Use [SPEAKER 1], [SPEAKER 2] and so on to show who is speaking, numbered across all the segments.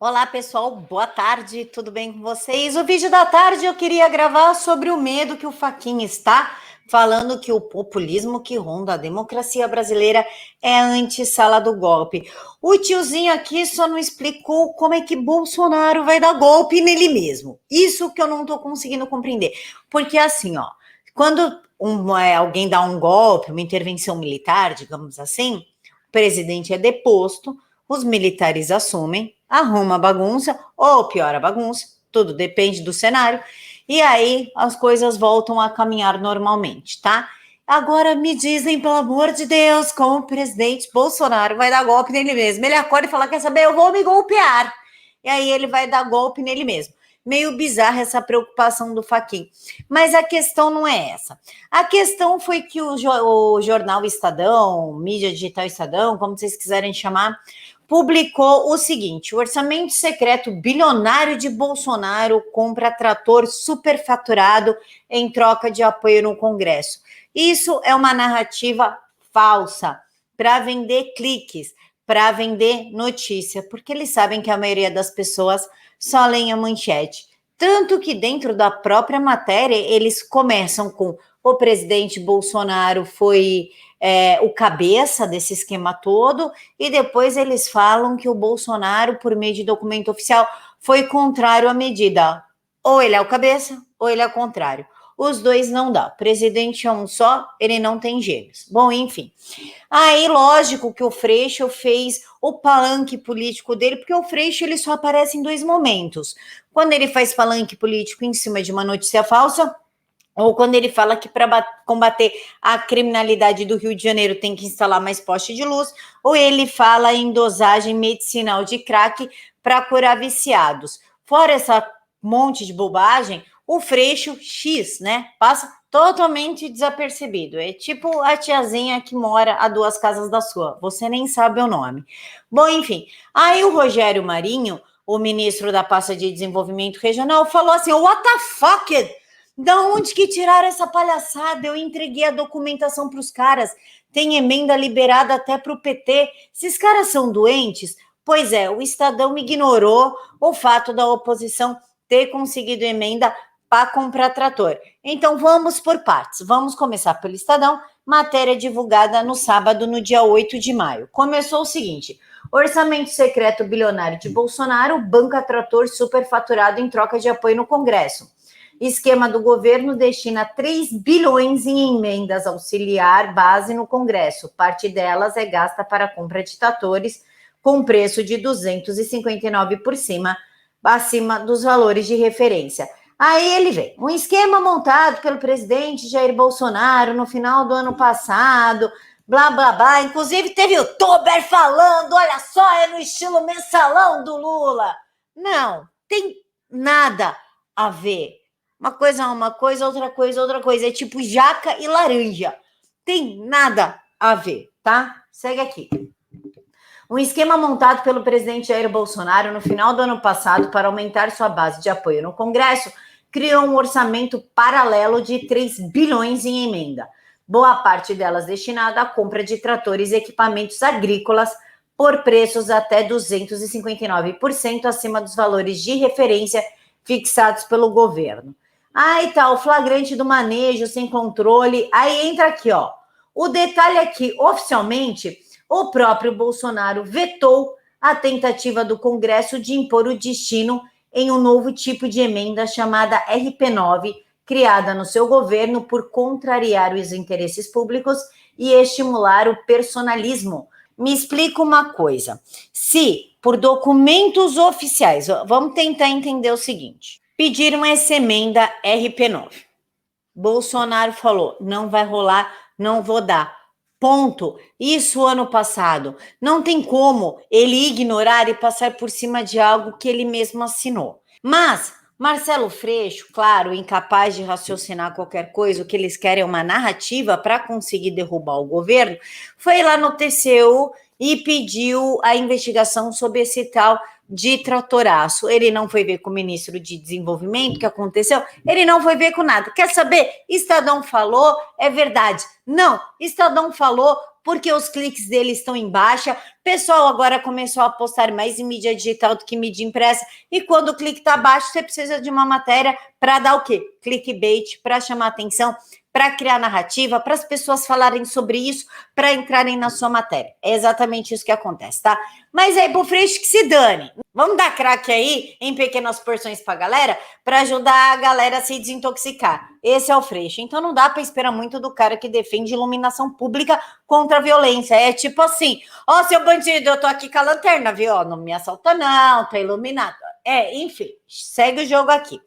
[SPEAKER 1] Olá, pessoal, boa tarde, tudo bem com vocês? O vídeo da tarde eu queria gravar sobre o medo que o Fachin está falando que o populismo que ronda a democracia brasileira é a antessala do golpe. O tiozinho aqui só não explicou como é que Bolsonaro vai dar golpe nele mesmo. Isso que eu não estou conseguindo compreender. Porque assim, ó, quando alguém dá um golpe, uma intervenção militar, digamos assim, o presidente é deposto, os militares assumem, arruma a bagunça ou piora a bagunça, tudo depende do cenário, e aí as coisas voltam a caminhar normalmente, tá? Agora me dizem, pelo amor de Deus, como o presidente Bolsonaro vai dar golpe nele mesmo. Ele acorda e fala, quer saber, eu vou me golpear. E aí ele vai dar golpe nele mesmo. Meio bizarra essa preocupação do Fachin. Mas a questão não é essa. A questão foi que o jornal Estadão, mídia digital Estadão, como vocês quiserem chamar, publicou o seguinte: o orçamento secreto bilionário de Bolsonaro compra trator superfaturado em troca de apoio no Congresso. Isso é uma narrativa falsa para vender cliques, para vender notícia, porque eles sabem que a maioria das pessoas só leem a manchete. Tanto que dentro da própria matéria eles começam com o presidente Bolsonaro foi o cabeça desse esquema todo, e depois eles falam que o Bolsonaro, por meio de documento oficial, foi contrário à medida. Ou ele é o cabeça, ou ele é o contrário. Os dois não dá. O presidente é um só, ele não tem gêmeos. Bom, enfim. Aí, lógico que o Freixo fez o palanque político dele, porque o Freixo ele só aparece em dois momentos. Quando ele faz palanque político em cima de uma notícia falsa, ou quando ele fala que para combater a criminalidade do Rio de Janeiro tem que instalar mais poste de luz, ou ele fala em dosagem medicinal de crack para curar viciados. Fora essa monte de bobagem, o Freixo X, né, passa totalmente desapercebido. É tipo a tiazinha que mora a 2 casas da sua, você nem sabe o nome. Bom, enfim, aí o Rogério Marinho, o ministro da pasta de desenvolvimento regional, falou assim, what the fuck? Da onde que tiraram essa palhaçada? Eu entreguei a documentação para os caras. Tem emenda liberada até para o PT. Esses caras são doentes? Pois é, o Estadão ignorou o fato da oposição ter conseguido emenda para comprar trator. Então vamos por partes. Vamos começar pelo Estadão, matéria divulgada no sábado, no dia 8 de maio. Começou o seguinte: orçamento secreto bilionário de Bolsonaro banca trator superfaturado em troca de apoio no Congresso. Esquema do governo destina 3 bilhões em emendas auxiliar base no Congresso. Parte delas é gasta para a compra de tratores com preço de 259 por cima, acima dos valores de referência. Aí ele vem, um esquema montado pelo presidente Jair Bolsonaro no final do ano passado, blá, blá, blá. Inclusive teve youtuber falando, olha só, é no estilo mensalão do Lula. Não, tem nada a ver. Uma coisa é uma coisa, outra coisa, outra coisa. É tipo jaca e laranja. Tem nada a ver, tá? Segue aqui. Um esquema montado pelo presidente Jair Bolsonaro no final do ano passado para aumentar sua base de apoio no Congresso criou um orçamento paralelo de 3 bilhões em emenda. Boa parte delas destinada à compra de tratores e equipamentos agrícolas por preços até 259% acima dos valores de referência fixados pelo governo. Aí tá o flagrante do manejo sem controle. Aí entra aqui, ó. O detalhe é que, oficialmente, o próprio Bolsonaro vetou a tentativa do Congresso de impor o destino em um novo tipo de emenda chamada RP9, criada no seu governo por contrariar os interesses públicos e estimular o personalismo. Me explica uma coisa. Se, por documentos oficiais, vamos tentar entender o seguinte: pediram essa emenda RP9. Bolsonaro falou, não vai rolar, não vou dar. Ponto. Isso ano passado. Não tem como ele ignorar e passar por cima de algo que ele mesmo assinou. Mas Marcelo Freixo, claro, incapaz de raciocinar qualquer coisa, o que eles querem é uma narrativa para conseguir derrubar o governo, foi lá no TCU e pediu a investigação sobre esse tal de tratoraço. Ele não foi ver com o ministro de desenvolvimento o que aconteceu, ele não foi ver com nada. Quer saber? Estadão falou, é verdade. Não, Estadão falou porque os cliques dele estão em baixa. Pessoal agora começou a apostar mais em mídia digital do que mídia impressa. E quando o clique está baixo, você precisa de uma matéria para dar o quê? Clickbait, para chamar atenção, para criar narrativa, para as pessoas falarem sobre isso, para entrarem na sua matéria. É exatamente isso que acontece, tá? Mas aí pro Freixo que se dane. Vamos dar craque aí em pequenas porções pra galera, para ajudar a galera a se desintoxicar. Esse é o Freixo. Então não dá para esperar muito do cara que defende iluminação pública contra a violência. É tipo assim, ó, seu bandido, eu tô aqui com a lanterna, viu? Ó, não me assalta não, tá iluminado. Enfim, segue o jogo aqui.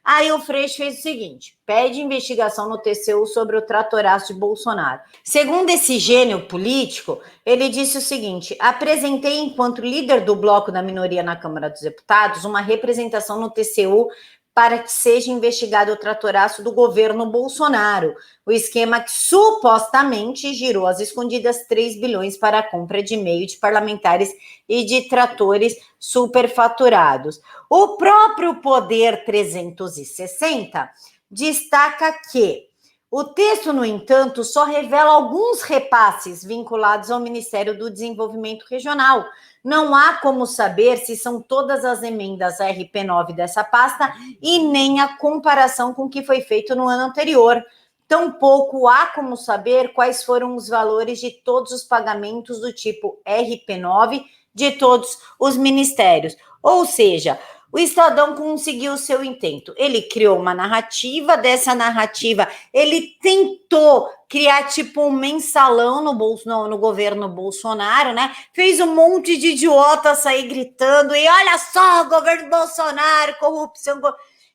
[SPEAKER 1] Aí o Freixo fez o seguinte, pede investigação no TCU sobre o tratoraço de Bolsonaro. Segundo esse gênio político, ele disse o seguinte, apresentei enquanto líder do bloco da minoria na Câmara dos Deputados uma representação no TCU para que seja investigado o tratoraço do governo Bolsonaro, o esquema que supostamente girou às escondidas 3 bilhões para a compra de meio de parlamentares e de tratores superfaturados. O próprio Poder 360 destaca que o texto, no entanto, só revela alguns repasses vinculados ao Ministério do Desenvolvimento Regional. Não há como saber se são todas as emendas RP9 dessa pasta e nem a comparação com o que foi feito no ano anterior. Tampouco há como saber quais foram os valores de todos os pagamentos do tipo RP9 de todos os ministérios. Ou seja, o Estadão conseguiu o seu intento. Ele criou uma narrativa, dessa narrativa ele tentou criar tipo um mensalão no governo Bolsonaro, né? Fez um monte de idiota sair gritando e olha só, governo Bolsonaro, corrupção,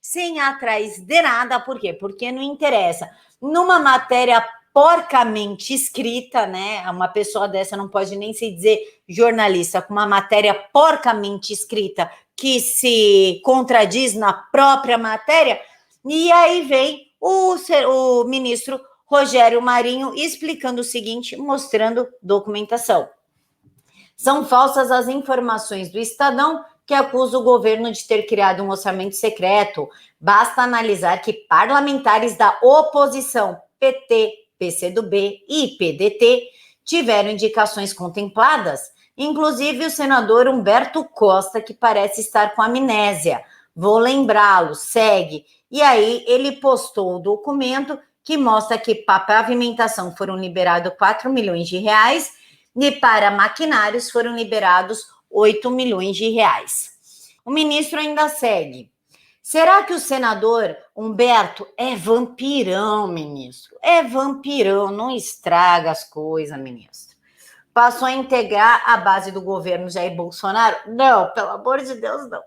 [SPEAKER 1] sem ir atrás de nada. Por quê? Porque não interessa. Numa matéria porcamente escrita, né? Uma pessoa dessa não pode nem se dizer jornalista, com uma matéria porcamente escrita que se contradiz na própria matéria, e aí vem o ministro Rogério Marinho explicando o seguinte, mostrando documentação. São falsas as informações do Estadão que acusa o governo de ter criado um orçamento secreto. Basta analisar que parlamentares da oposição, PT, PCdoB e PDT, tiveram indicações contempladas, inclusive o senador Humberto Costa, que parece estar com amnésia. Vou lembrá-lo, segue. E aí ele postou o documento que mostra que para pavimentação foram liberados 4 milhões de reais e para maquinários foram liberados 8 milhões de reais. O ministro ainda segue. Será que o senador Humberto é vampirão, ministro? É vampirão, não estraga as coisas, ministro. Passou a integrar a base do governo Jair Bolsonaro? Não, pelo amor de Deus, não.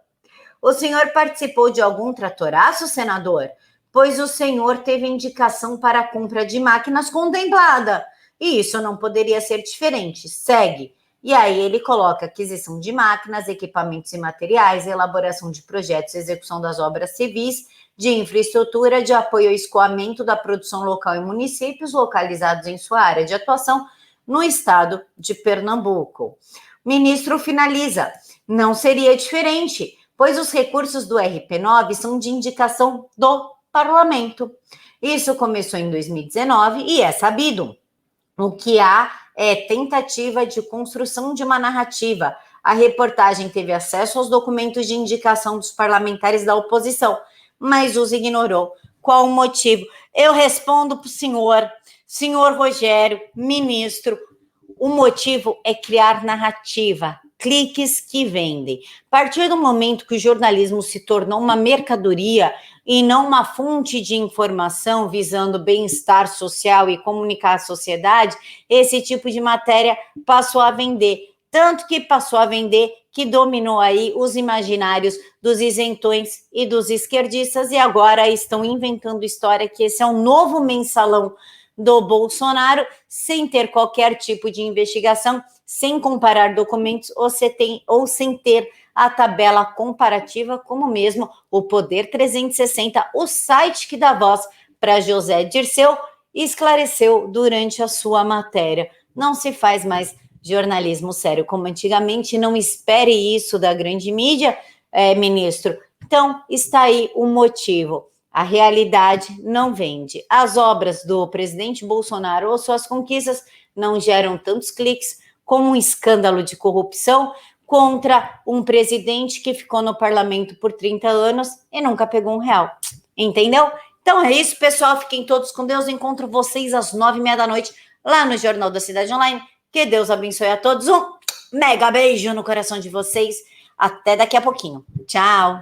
[SPEAKER 1] O senhor participou de algum tratoraço, senador? Pois o senhor teve indicação para a compra de máquinas contemplada. E isso não poderia ser diferente. Segue. E aí ele coloca aquisição de máquinas, equipamentos e materiais, elaboração de projetos, execução das obras civis, de infraestrutura, de apoio ao escoamento da produção local em municípios localizados em sua área de atuação no estado de Pernambuco. O ministro finaliza. Não seria diferente, pois os recursos do RP9 são de indicação do parlamento. Isso começou em 2019 e é sabido. O que há é tentativa de construção de uma narrativa. A reportagem teve acesso aos documentos de indicação dos parlamentares da oposição, mas os ignorou. Qual o motivo? Eu respondo para o senhor Rogério, ministro, o motivo é criar narrativa, cliques que vendem. A partir do momento que o jornalismo se tornou uma mercadoria e não uma fonte de informação visando bem-estar social e comunicar à sociedade, esse tipo de matéria passou a vender. Tanto que passou a vender que dominou aí os imaginários dos isentões e dos esquerdistas e agora estão inventando história que esse é um novo mensalão do Bolsonaro, sem ter qualquer tipo de investigação, sem comparar documentos ou sem ter a tabela comparativa, como mesmo o Poder 360, o site que dá voz para José Dirceu, esclareceu durante a sua matéria. Não se faz mais jornalismo sério como antigamente. Não espere isso da grande mídia, ministro. Então, está aí o motivo. A realidade não vende. As obras do presidente Bolsonaro ou suas conquistas não geram tantos cliques como um escândalo de corrupção contra um presidente que ficou no parlamento por 30 anos e nunca pegou R$1. Entendeu? Então é isso, pessoal. Fiquem todos com Deus. Encontro vocês às 9h30 da noite lá no Jornal da Cidade Online. Que Deus abençoe a todos. Um mega beijo no coração de vocês. Até daqui a pouquinho. Tchau.